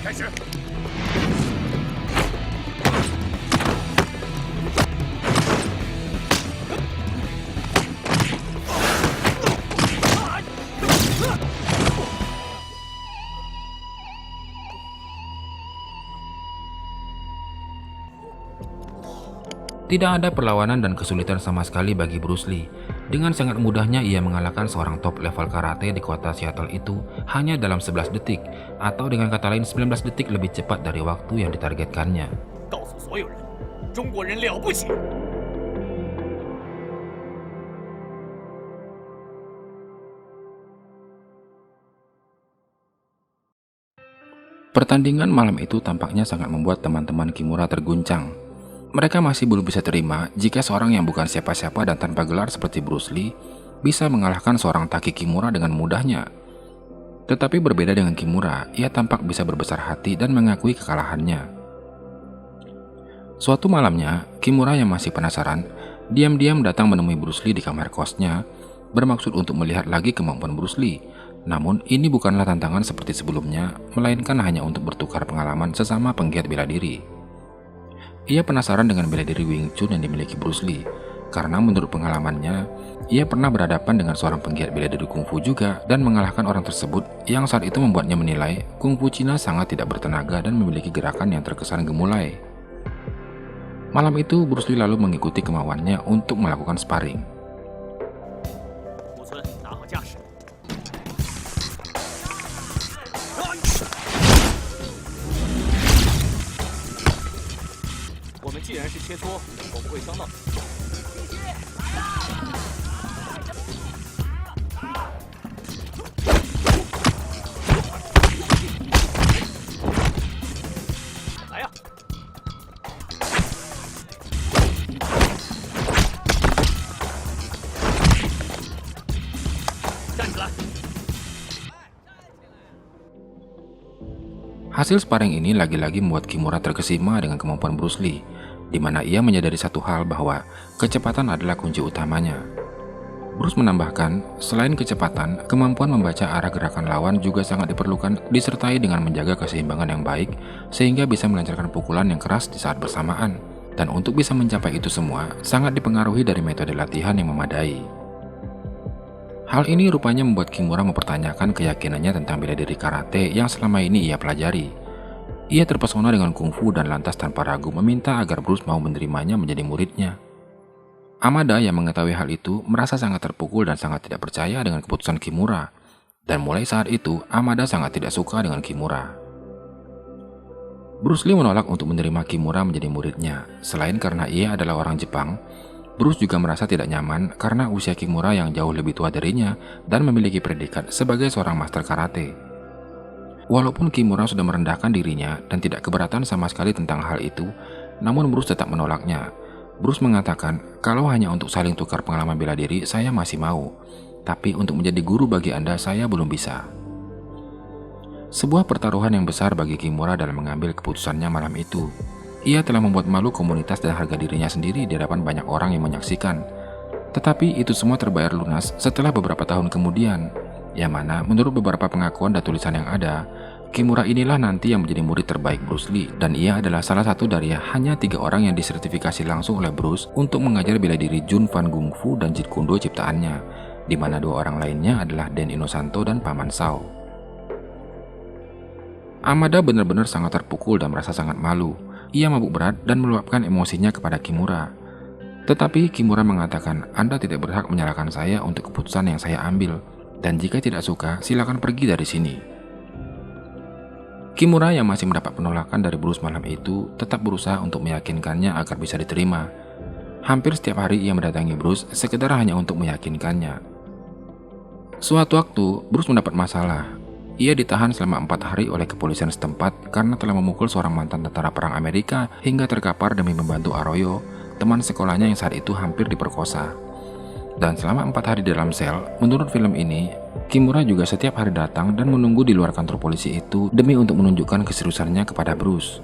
开始。Tidak ada perlawanan dan kesulitan sama sekali bagi Bruce Lee. Dengan sangat mudahnya ia mengalahkan seorang top level karate di kota Seattle itu hanya dalam 11 detik, atau dengan kata lain 19 detik lebih cepat dari waktu yang ditargetkannya. 告诉所有人，中国人了不起！ Pertandingan malam itu tampaknya sangat membuat teman-teman Kimura terguncang. Mereka masih belum bisa terima jika seorang yang bukan siapa-siapa dan tanpa gelar seperti Bruce Lee bisa mengalahkan seorang Taki Kimura dengan mudahnya. Tetapi berbeda dengan Kimura, ia tampak bisa berbesar hati dan mengakui kekalahannya. Suatu malamnya, Kimura yang masih penasaran, diam-diam datang menemui Bruce Lee di kamar kosnya, bermaksud untuk melihat lagi kemampuan Bruce Lee. Namun, ini bukanlah tantangan seperti sebelumnya, melainkan hanya untuk bertukar pengalaman sesama penggiat bela diri. Ia penasaran dengan bela diri Wing Chun yang dimiliki Bruce Lee, karena menurut pengalamannya, ia pernah berhadapan dengan seorang penggiat bela diri kungfu juga dan mengalahkan orang tersebut yang saat itu membuatnya menilai kungfu Cina sangat tidak bertenaga dan memiliki gerakan yang terkesan gemulai. Malam itu, Bruce Lee lalu mengikuti kemauannya untuk melakukan sparring. 木村，打好架势。我们既然是切磋，我不会伤到你。来呀！ 站起来！ Hasil sparring ini lagi-lagi membuat Kimura terkesima dengan kemampuan Bruce Lee, di mana ia menyadari satu hal bahwa kecepatan adalah kunci utamanya. Bruce menambahkan, selain kecepatan, kemampuan membaca arah gerakan lawan juga sangat diperlukan disertai dengan menjaga keseimbangan yang baik sehingga bisa melancarkan pukulan yang keras di saat bersamaan. Dan untuk bisa mencapai itu semua, sangat dipengaruhi dari metode latihan yang memadai. Hal ini rupanya membuat Kimura mempertanyakan keyakinannya tentang bela diri karate yang selama ini ia pelajari. Ia terpesona dengan kungfu dan lantas tanpa ragu meminta agar Bruce mau menerimanya menjadi muridnya. Amada yang mengetahui hal itu merasa sangat terpukul dan sangat tidak percaya dengan keputusan Kimura. Dan mulai saat itu, Amada sangat tidak suka dengan Kimura. Bruce Lee menolak untuk menerima Kimura menjadi muridnya. Selain karena ia adalah orang Jepang, Bruce juga merasa tidak nyaman karena usia Kimura yang jauh lebih tua darinya dan memiliki predikat sebagai seorang master karate. Walaupun Kimura sudah merendahkan dirinya dan tidak keberatan sama sekali tentang hal itu, namun Bruce tetap menolaknya. Bruce mengatakan, kalau hanya untuk saling tukar pengalaman bela diri, saya masih mau. Tapi untuk menjadi guru bagi Anda, saya belum bisa. Sebuah pertaruhan yang besar bagi Kimura dalam mengambil keputusannya malam itu. Ia telah membuat malu komunitas dan harga dirinya sendiri di hadapan banyak orang yang menyaksikan. Tetapi itu semua terbayar lunas setelah beberapa tahun kemudian, yang mana menurut beberapa pengakuan dan tulisan yang ada, Kimura inilah nanti yang menjadi murid terbaik Bruce Lee, dan ia adalah salah satu dari hanya 3 orang yang disertifikasi langsung oleh Bruce untuk mengajar bela diri Jun Fan Gung Fu dan Jeet Kune Do ciptaannya, di mana 2 orang lainnya adalah Den Inosanto dan Paman Sao. Amada benar-benar sangat terpukul dan merasa sangat malu. Ia mabuk berat dan meluapkan emosinya kepada Kimura. Tetapi Kimura mengatakan, Anda tidak berhak menyalahkan saya untuk keputusan yang saya ambil, dan jika tidak suka, silakan pergi dari sini. Kimura yang masih mendapat penolakan dari Bruce malam itu tetap berusaha untuk meyakinkannya agar bisa diterima. Hampir setiap hari ia mendatangi Bruce sekedar hanya untuk meyakinkannya. Suatu waktu, Bruce mendapat masalah. Ia ditahan selama 4 hari oleh kepolisian setempat karena telah memukul seorang mantan tentara perang Amerika hingga terkapar demi membantu Arroyo, teman sekolahnya yang saat itu hampir diperkosa. Dan selama 4 hari di dalam sel, menurut film ini, Kimura juga setiap hari datang dan menunggu di luar kantor polisi itu demi untuk menunjukkan keseriusannya kepada Bruce.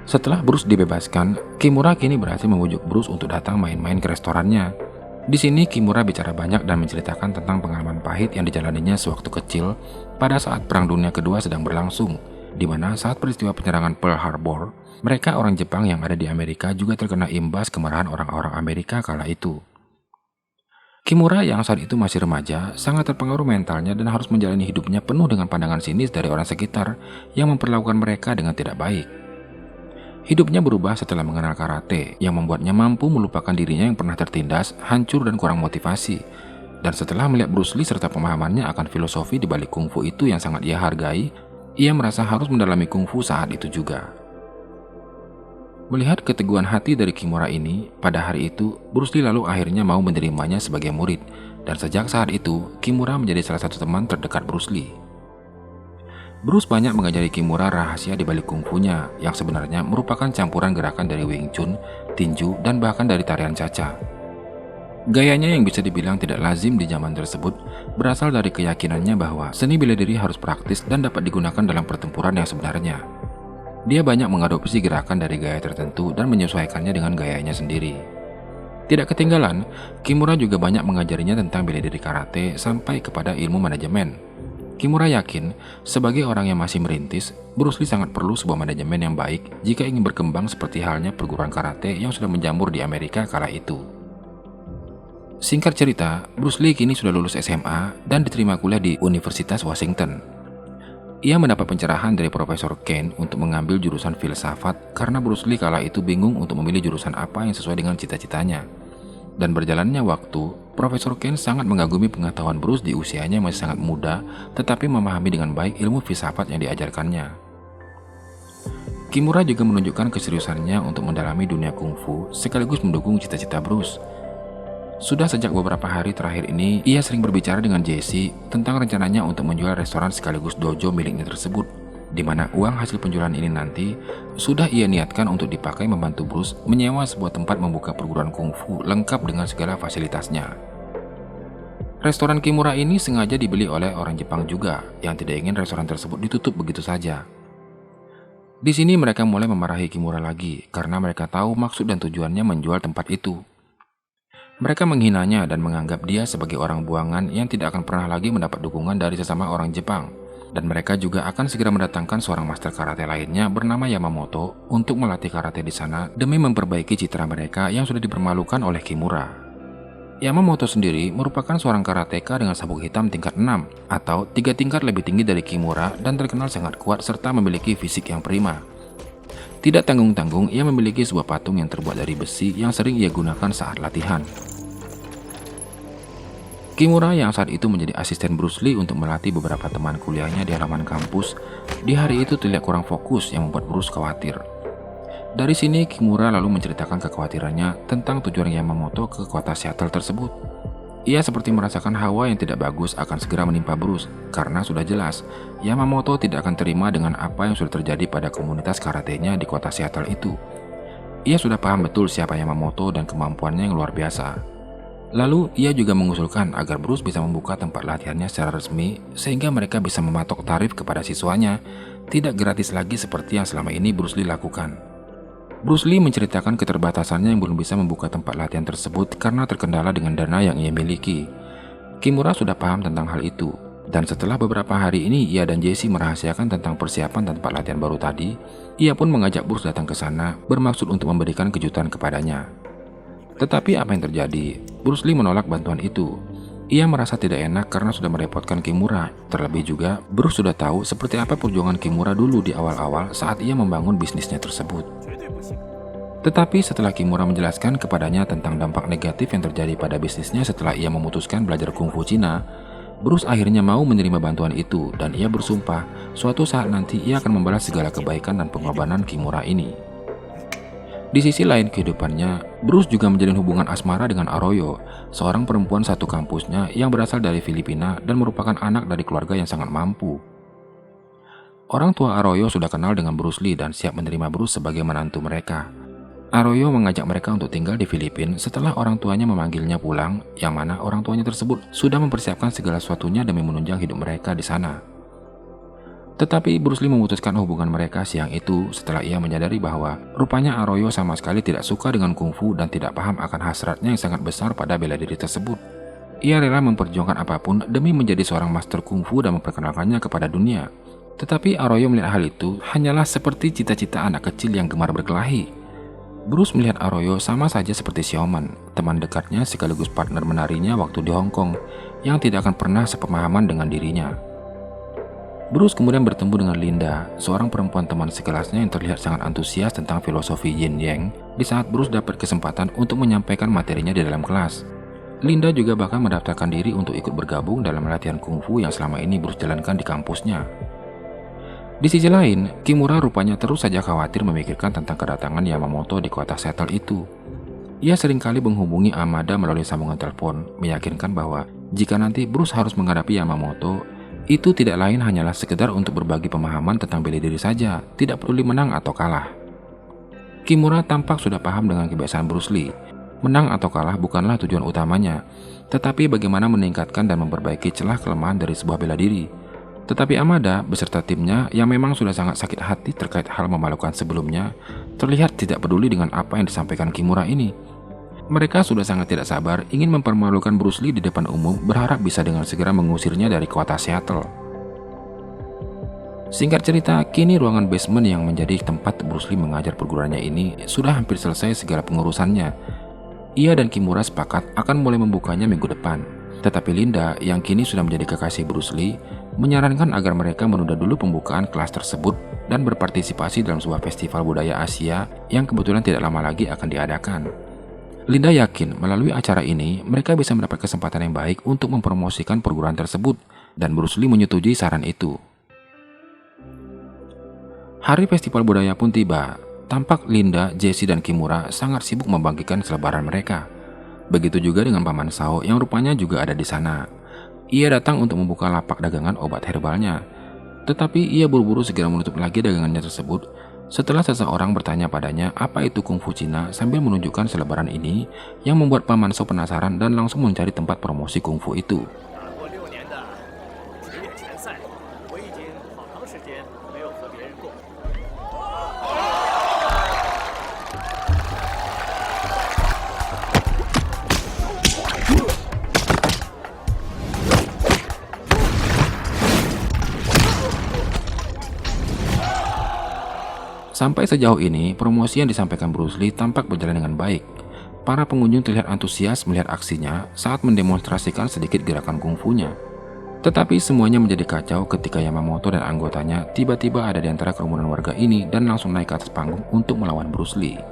Setelah Bruce dibebaskan, Kimura kini berhasil membujuk Bruce untuk datang main-main ke restorannya. Di sini Kimura bicara banyak dan menceritakan tentang pengalaman pahit yang dijalaninya sewaktu kecil pada saat Perang Dunia Kedua sedang berlangsung, di mana saat peristiwa penyerangan Pearl Harbor, mereka orang Jepang yang ada di Amerika juga terkena imbas kemarahan orang-orang Amerika kala itu. Kimura yang saat itu masih remaja sangat terpengaruh mentalnya dan harus menjalani hidupnya penuh dengan pandangan sinis dari orang sekitar yang memperlakukan mereka dengan tidak baik. Hidupnya berubah setelah mengenal karate yang membuatnya mampu melupakan dirinya yang pernah tertindas, hancur dan kurang motivasi. Dan setelah melihat Bruce Lee serta pemahamannya akan filosofi di balik kungfu itu yang sangat ia hargai, ia merasa harus mendalami kungfu saat itu juga. Melihat keteguhan hati dari Kimura ini, pada hari itu, Bruce Lee lalu akhirnya mau menerimanya sebagai murid, dan sejak saat itu, Kimura menjadi salah satu teman terdekat Bruce Lee. Bruce banyak mengajari Kimura rahasia di balik kungfunya, yang sebenarnya merupakan campuran gerakan dari Wing Chun, Tinju, dan bahkan dari tarian Cha-Cha. Gayanya yang bisa dibilang tidak lazim di zaman tersebut, berasal dari keyakinannya bahwa seni bela diri harus praktis dan dapat digunakan dalam pertempuran yang sebenarnya. Dia banyak mengadopsi gerakan dari gaya tertentu dan menyesuaikannya dengan gayanya sendiri. Tidak ketinggalan, Kimura juga banyak mengajarinya tentang bela diri karate sampai kepada ilmu manajemen. Kimura yakin, sebagai orang yang masih merintis, Bruce Lee sangat perlu sebuah manajemen yang baik jika ingin berkembang seperti halnya perguruan karate yang sudah menjamur di Amerika kala itu. Singkat cerita, Bruce Lee kini sudah lulus SMA dan diterima kuliah di Universitas Washington. Ia mendapat pencerahan dari Profesor Ken untuk mengambil jurusan filsafat karena Bruce Lee kala itu bingung untuk memilih jurusan apa yang sesuai dengan cita-citanya. Dan berjalannya waktu, Profesor Ken sangat mengagumi pengetahuan Bruce di usianya yang masih sangat muda, tetapi memahami dengan baik ilmu filsafat yang diajarkannya. Kimura juga menunjukkan keseriusannya untuk mendalami dunia kungfu sekaligus mendukung cita-cita Bruce. Sudah sejak beberapa hari terakhir ini, ia sering berbicara dengan Jesse tentang rencananya untuk menjual restoran sekaligus dojo miliknya tersebut, di mana uang hasil penjualan ini nanti sudah ia niatkan untuk dipakai membantu Bruce menyewa sebuah tempat membuka perguruan kungfu lengkap dengan segala fasilitasnya. Restoran Kimura ini sengaja dibeli oleh orang Jepang juga, yang tidak ingin restoran tersebut ditutup begitu saja. Di sini mereka mulai memarahi Kimura lagi, karena mereka tahu maksud dan tujuannya menjual tempat itu. Mereka menghinanya dan menganggap dia sebagai orang buangan yang tidak akan pernah lagi mendapat dukungan dari sesama orang Jepang. Dan mereka juga akan segera mendatangkan seorang master karate lainnya bernama Yamamoto untuk melatih karate di sana demi memperbaiki citra mereka yang sudah dipermalukan oleh Kimura. Yamamoto sendiri merupakan seorang karateka dengan sabuk hitam tingkat 6 atau 3 tingkat lebih tinggi dari Kimura dan terkenal sangat kuat serta memiliki fisik yang prima. Tidak tanggung-tanggung, ia memiliki sebuah patung yang terbuat dari besi yang sering ia gunakan saat latihan. Kimura yang saat itu menjadi asisten Bruce Lee untuk melatih beberapa teman kuliahnya di halaman kampus, di hari itu terlihat kurang fokus yang membuat Bruce khawatir. Dari sini Kimura lalu menceritakan kekhawatirannya tentang tujuan Yamamoto ke kota Seattle tersebut. Ia seperti merasakan hawa yang tidak bagus akan segera menimpa Bruce, karena sudah jelas Yamamoto tidak akan terima dengan apa yang sudah terjadi pada komunitas karatenya di kota Seattle itu. Ia sudah paham betul siapa Yamamoto dan kemampuannya yang luar biasa. Lalu, ia juga mengusulkan agar Bruce bisa membuka tempat latihannya secara resmi sehingga mereka bisa mematok tarif kepada siswanya, tidak gratis lagi seperti yang selama ini Bruce Lee lakukan. Bruce Lee menceritakan keterbatasannya yang belum bisa membuka tempat latihan tersebut karena terkendala dengan dana yang ia miliki. Kimura sudah paham tentang hal itu, dan setelah beberapa hari ini ia dan Jesse merahasiakan tentang persiapan tempat latihan baru tadi, ia pun mengajak Bruce datang ke sana bermaksud untuk memberikan kejutan kepadanya. Tetapi apa yang terjadi? Bruce Lee menolak bantuan itu. Ia merasa tidak enak karena sudah merepotkan Kimura. Terlebih juga, Bruce sudah tahu seperti apa perjuangan Kimura dulu di awal-awal saat ia membangun bisnisnya tersebut. Tetapi setelah Kimura menjelaskan kepadanya tentang dampak negatif yang terjadi pada bisnisnya setelah ia memutuskan belajar kungfu Cina, Bruce akhirnya mau menerima bantuan itu dan ia bersumpah suatu saat nanti ia akan membalas segala kebaikan dan pengorbanan Kimura ini. Di sisi lain kehidupannya, Bruce juga menjalin hubungan asmara dengan Arroyo, seorang perempuan satu kampusnya yang berasal dari Filipina dan merupakan anak dari keluarga yang sangat mampu. Orang tua Arroyo sudah kenal dengan Bruce Lee dan siap menerima Bruce sebagai menantu mereka. Arroyo mengajak mereka untuk tinggal di Filipina setelah orang tuanya memanggilnya pulang, yang mana orang tuanya tersebut sudah mempersiapkan segala sesuatunya demi menunjang hidup mereka di sana. Tetapi Bruce Lee memutuskan hubungan mereka siang itu setelah ia menyadari bahwa rupanya Arroyo sama sekali tidak suka dengan kungfu dan tidak paham akan hasratnya yang sangat besar pada bela diri tersebut. Ia rela memperjuangkan apapun demi menjadi seorang master kungfu dan memperkenalkannya kepada dunia. Tetapi Arroyo melihat hal itu hanyalah seperti cita-cita anak kecil yang gemar berkelahi. Bruce melihat Arroyo sama saja seperti Xiaoman, teman dekatnya sekaligus partner menarinya waktu di Hong Kong, yang tidak akan pernah sepemahaman dengan dirinya. Bruce kemudian bertemu dengan Linda, seorang perempuan teman sekelasnya yang terlihat sangat antusias tentang filosofi Yin Yang di saat Bruce dapat kesempatan untuk menyampaikan materinya di dalam kelas. Linda juga bahkan mendaftarkan diri untuk ikut bergabung dalam latihan kungfu yang selama ini Bruce jalankan di kampusnya. Di sisi lain, Kimura rupanya terus saja khawatir memikirkan tentang kedatangan Yamamoto di kota Seattle itu. Ia seringkali menghubungi Amada melalui sambungan telepon, meyakinkan bahwa jika nanti Bruce harus menghadapi Yamamoto, itu tidak lain hanyalah sekedar untuk berbagi pemahaman tentang bela diri saja, tidak peduli menang atau kalah. Kimura tampak sudah paham dengan kebiasaan Bruce Lee. Menang atau kalah bukanlah tujuan utamanya, tetapi bagaimana meningkatkan dan memperbaiki celah kelemahan dari sebuah bela diri. Tetapi Amada beserta timnya yang memang sudah sangat sakit hati terkait hal memalukan sebelumnya, terlihat tidak peduli dengan apa yang disampaikan Kimura ini. Mereka sudah sangat tidak sabar ingin mempermalukan Bruce Lee di depan umum, berharap bisa dengan segera mengusirnya dari kota Seattle. Singkat cerita, kini ruangan basement yang menjadi tempat Bruce Lee mengajar perguruannya ini sudah hampir selesai segala pengurusannya. Ia dan Kimura sepakat akan mulai membukanya minggu depan. Tetapi Linda, yang kini sudah menjadi kekasih Bruce Lee, menyarankan agar mereka menunda dulu pembukaan kelas tersebut dan berpartisipasi dalam sebuah festival budaya Asia yang kebetulan tidak lama lagi akan diadakan. Linda yakin melalui acara ini mereka bisa mendapat kesempatan yang baik untuk mempromosikan perguruan tersebut, dan Bruce Lee menyetujui saran itu. Hari festival budaya pun tiba. Tampak Linda, Jessie, dan Kimura sangat sibuk membangkitkan selebaran mereka. Begitu juga dengan Paman Sao yang rupanya juga ada di sana. Ia datang untuk membuka lapak dagangan obat herbalnya. Tetapi ia buru-buru segera menutup lagi dagangannya tersebut setelah seseorang bertanya padanya apa itu kungfu Cina sambil menunjukkan selebaran ini, yang membuat Paman Sao penasaran dan langsung mencari tempat promosi kungfu itu. Sampai sejauh ini, promosi yang disampaikan Bruce Lee tampak berjalan dengan baik. Para pengunjung terlihat antusias melihat aksinya saat mendemonstrasikan sedikit gerakan kungfunya. Tetapi semuanya menjadi kacau ketika Yamamoto dan anggotanya tiba-tiba ada di antara kerumunan warga ini dan langsung naik ke atas panggung untuk melawan Bruce Lee.